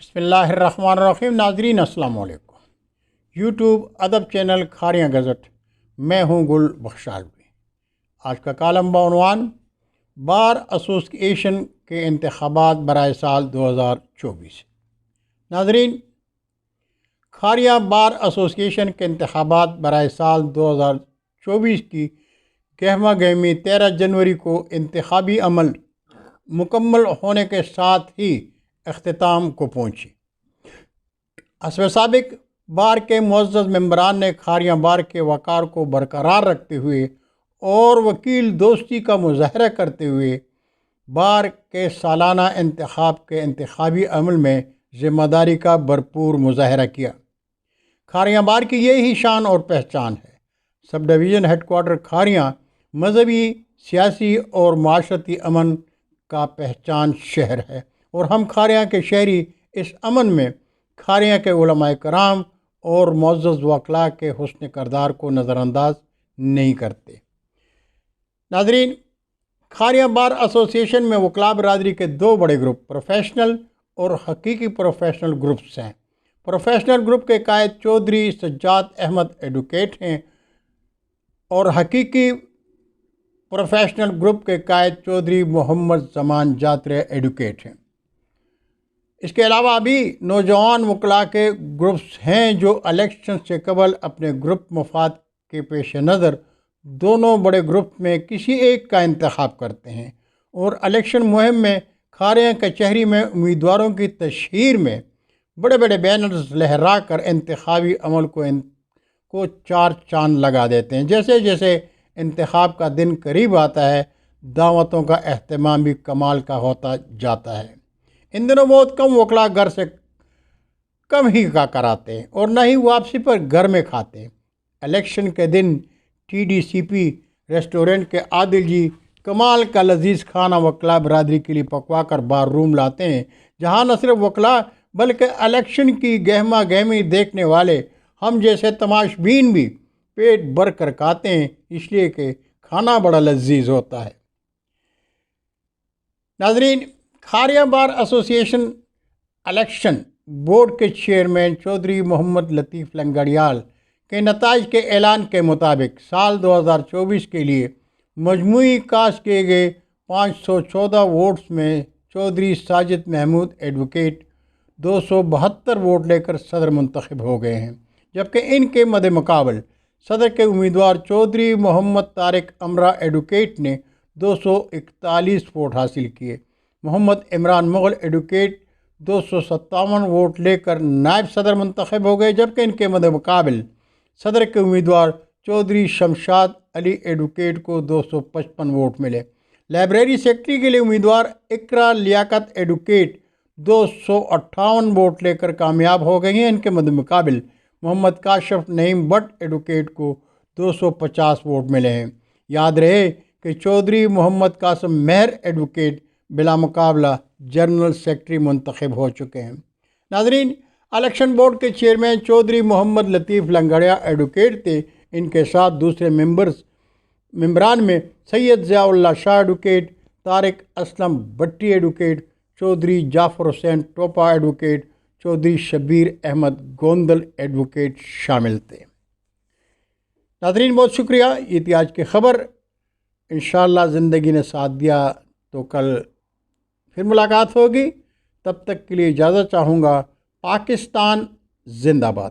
بسم اللہ الرحمن الرحیم۔ ناظرین السلام علیکم۔ یوٹیوب ادب چینل کھاریاں گزٹ، میں ہوں گل بخشالوی۔ آج کا کالم بعنوان بار ایسوسی ایشن کے انتخابات برائے سال 2024۔ ناظرین، کھاریاں بار ایسوسی ایشن کے انتخابات برائے سال 2024 کی گہما گہمی 13 جنوری کو انتخابی عمل مکمل ہونے کے ساتھ ہی اختتام کو پہنچی۔ حسب سابق بار کے معزز ممبران نے کھاریاں بار کے وقار کو برقرار رکھتے ہوئے اور وکیل دوستی کا مظاہرہ کرتے ہوئے بار کے سالانہ انتخاب کے انتخابی عمل میں ذمہ داری کا بھرپور مظاہرہ کیا۔ کھاریاں بار کی یہی شان اور پہچان ہے۔ Sub division headquarter Kharian مذہبی، سیاسی اور معاشرتی امن کا پہچان شہر ہے، اور ہم کھاریاں کے شہری اس امن میں کھاریاں کے علماء کرام اور معزز وکلاء کے حسن کردار کو نظر انداز نہیں کرتے۔ ناظرین، کھاریاں بار ایسوسی ایشن میں وکلاء برادری کے دو بڑے گروپ پروفیشنل اور حقیقی پروفیشنل گروپس ہیں۔ پروفیشنل گروپ کے قائد چودھری سجاد احمد ایڈوکیٹ ہیں اور حقیقی پروفیشنل گروپ کے قائد چودھری محمد زمان جاترے ایڈوکیٹ ہیں۔ اس کے علاوہ بھی نوجوان وکلاء کے گروپس ہیں جو الیکشن سے قبل اپنے گروپ مفاد کے پیش نظر دونوں بڑے گروپ میں کسی ایک کا انتخاب کرتے ہیں، اور الیکشن مہم میں کھاریاں کچہری میں امیدواروں کی تشہیر میں بڑے بڑے بینرز لہرا کر انتخابی عمل کو چار چاند لگا دیتے ہیں۔ جیسے جیسے انتخاب کا دن قریب آتا ہے، دعوتوں کا اہتمام بھی کمال کا ہوتا جاتا ہے۔ ان دنوں بہت کم وکلاء گھر سے کم ہی کا کراتے ہیں اور نہ ہی واپسی پر گھر میں کھاتے ہیں۔ الیکشن کے دن ٹی ڈی سی پی ریسٹورنٹ کے عادل جی کمال کا لذیذ کھانا وکلاء برادری کے لیے پکوا کر بار روم لاتے ہیں، جہاں نہ صرف وکلاء بلکہ الیکشن کی گہما گہمی دیکھنے والے ہم جیسے تماش بین بھی پیٹ بھر کر کھاتے ہیں، اس لیے کہ کھانا بڑا لذیذ ہوتا ہے۔ ناظرین، کھاریاں بار ایسوسی ایشن الیکشن بورڈ کے چیئرمین چودھری محمد لطیف لنگڑیال کے نتائج کے اعلان کے مطابق سال 2024 کے لیے مجموعی کاسٹ کیے گئے 514 ووٹس میں چودھری ساجد محمود ایڈوکیٹ 272 ووٹ لے کر صدر منتخب ہو گئے ہیں، جبکہ ان کے مد مقابل صدر کے امیدوار چودھری محمد طارق امرا ایڈوکیٹ نے 241 ووٹ حاصل کیے۔ محمد عمران مغل ایڈوکیٹ 257 ووٹ لے کر نائب صدر منتخب ہو گئے، جبکہ ان کے مد مقابل صدر کے امیدوار چودھری شمشاد علی ایڈوکیٹ کو 255 ووٹ ملے۔ لائبریری سیکرٹری کے لیے امیدوار اقرا لیاقت ایڈوکیٹ 258 ووٹ لے کر کامیاب ہو گئی ہیں۔ ان کے مد مقابل محمد کاشف نعیم بٹ ایڈوکیٹ کو 250 ووٹ ملے ہیں۔ یاد رہے کہ چودھری محمد قاسم مہر ایڈوکیٹ بلا مقابلہ جنرل سیکرٹری منتخب ہو چکے ہیں۔ ناظرین، الیکشن بورڈ کے چیئرمین چودھری محمد لطیف لنگڑیا ایڈوکیٹ تھے۔ ان کے ساتھ دوسرے ممبران میں سید ضیاء اللہ شاہ ایڈوکیٹ، طارق اسلم بٹی ایڈوکیٹ، چودھری جعفر حسین ٹوپا ایڈوکیٹ، چودھری شبیر احمد گوندل ایڈوکیٹ شامل تھے۔ ناظرین، بہت شکریہ۔ یہ تھی آج کی خبر۔ انشاءاللہ زندگی نے ساتھ دیا تو کل پھر ملاقات ہوگی۔ تب تک کے لیے اجازت چاہوں گا۔ پاکستان زندہ باد۔